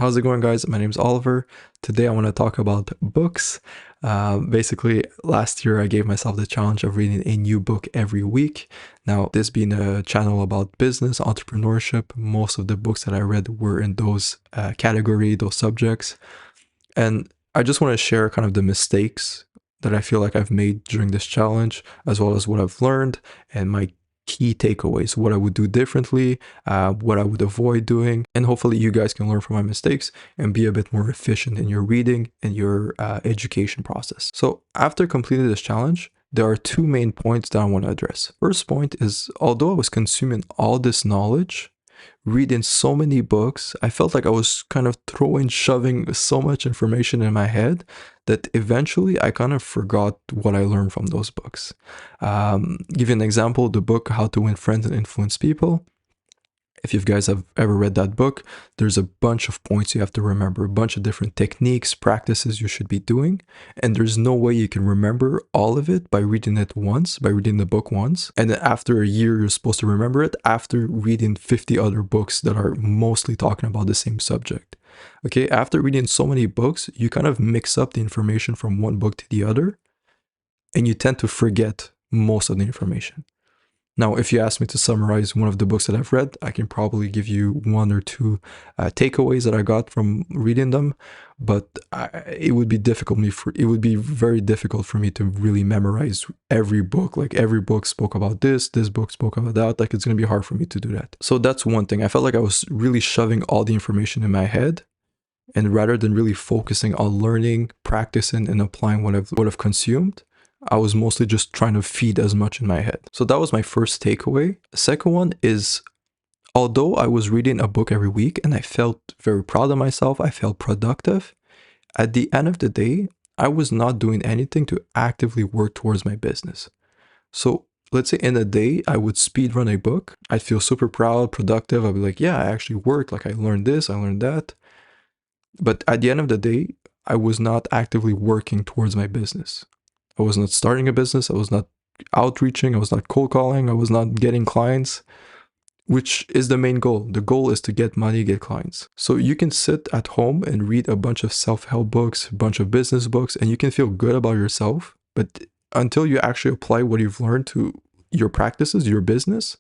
How's it going, guys? My name is Oliver. Today I want to talk about books. Basically, last year I gave myself the challenge of reading a new book every week. Now, this being a channel about business, entrepreneurship, most of the books that I read were in those category, those subjects. And I just want to share kind of the mistakes that I feel like I've made during this challenge, as well as what I've learned and my key takeaways, what I would do differently, what I would avoid doing, and hopefully you guys can learn from my mistakes and be a bit more efficient in your reading and your education process. So after completing this challenge, there are two main points that I want to address. First point is, although I was consuming all this knowledge, reading so many books, I felt like I was kind of shoving so much information in my head that eventually I kind of forgot what I learned from those books. Give you an example, the book How to Win Friends and Influence People. If you guys have ever read that book, there's a bunch of points you have to remember, a bunch of different techniques, practices you should be doing. And there's no way you can remember all of it by reading it once, by reading the book once. And then after a year, you're supposed to remember it after reading 50 other books that are mostly talking about the same subject. Okay, after reading so many books, you kind of mix up the information from one book to the other, and you tend to forget most of the information. Now, if you ask me to summarize one of the books that I've read, I can probably give you one or two takeaways that I got from reading them, but it would be very difficult for me to really memorize every book. Like every book spoke about this book spoke about that. Like it's going to be hard for me to do that. So that's one thing. I felt like I was really shoving all the information in my head, and rather than really focusing on learning, practicing, and applying what I've consumed, I was mostly just trying to feed as much in my head. So that was my first takeaway. The second one is, although I was reading a book every week and I felt very proud of myself, I felt productive, at the end of the day, I was not doing anything to actively work towards my business. So let's say in a day, I would speed run a book. I'd feel super proud, productive. I'd be like, yeah, I actually worked. Like I learned this, I learned that. But at the end of the day, I was not actively working towards my business. I was not starting a business. I was not outreaching. I was not cold calling. I was not getting clients, which is the main goal. The goal is to get money, get clients. So you can sit at home and read a bunch of self-help books, a bunch of business books, and you can feel good about yourself. But until you actually apply what you've learned to your practices, your business,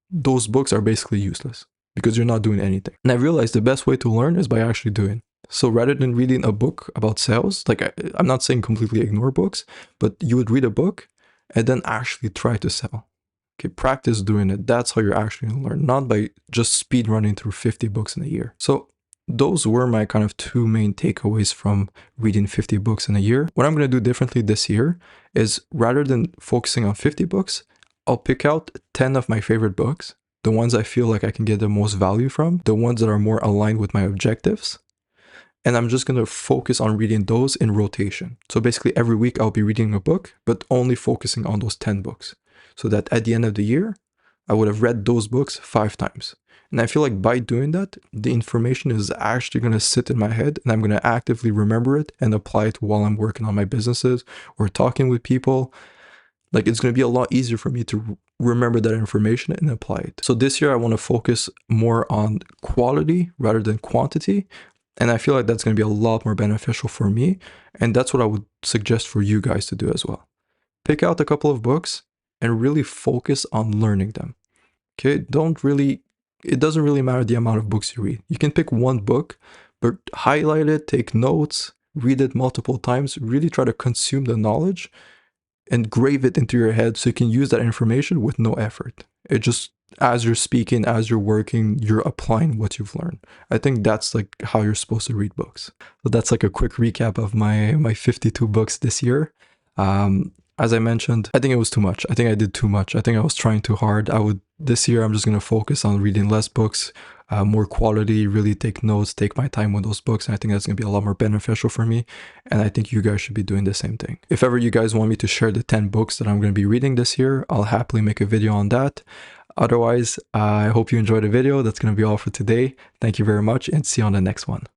those books are basically useless because you're not doing anything. And I realized the best way to learn is by actually doing. So rather than reading a book about sales, like I'm not saying completely ignore books, but you would read a book and then actually try to sell. Okay, practice doing it. That's how you're actually going to learn, not by just speed running through 50 books in a year. So those were my kind of two main takeaways from reading 50 books in a year. What I'm going to do differently this year is, rather than focusing on 50 books, I'll pick out 10 of my favorite books, the ones I feel like I can get the most value from, the ones that are more aligned with my objectives. And I'm just going to focus on reading those in rotation. So basically every week I'll be reading a book, but only focusing on those 10 books. So that at the end of the year, I would have read those books 5 times. And I feel like by doing that, the information is actually going to sit in my head and I'm going to actively remember it and apply it while I'm working on my businesses or talking with people. Like it's going to be a lot easier for me to remember that information and apply it. So this year I want to focus more on quality rather than quantity. And I feel like that's going to be a lot more beneficial for me. And that's what I would suggest for you guys to do as well. Pick out a couple of books and really focus on learning them. Okay, it doesn't really matter the amount of books you read. You can pick one book, but highlight it, take notes, read it multiple times, really try to consume the knowledge and grave it into your head so you can use that information with no effort. It just, as you're speaking, as you're working, you're applying what you've learned. I think that's like how you're supposed to read books. So that's like a quick recap of my 52 books this year. As I mentioned, I think it was too much. I think I did too much. I think I was trying too hard. This year, I'm just going to focus on reading less books, more quality, really take notes, take my time with those books. And I think that's going to be a lot more beneficial for me. And I think you guys should be doing the same thing. If ever you guys want me to share the 10 books that I'm going to be reading this year, I'll happily make a video on that. Otherwise, I hope you enjoyed the video. That's going to be all for today. Thank you very much and see you on the next one.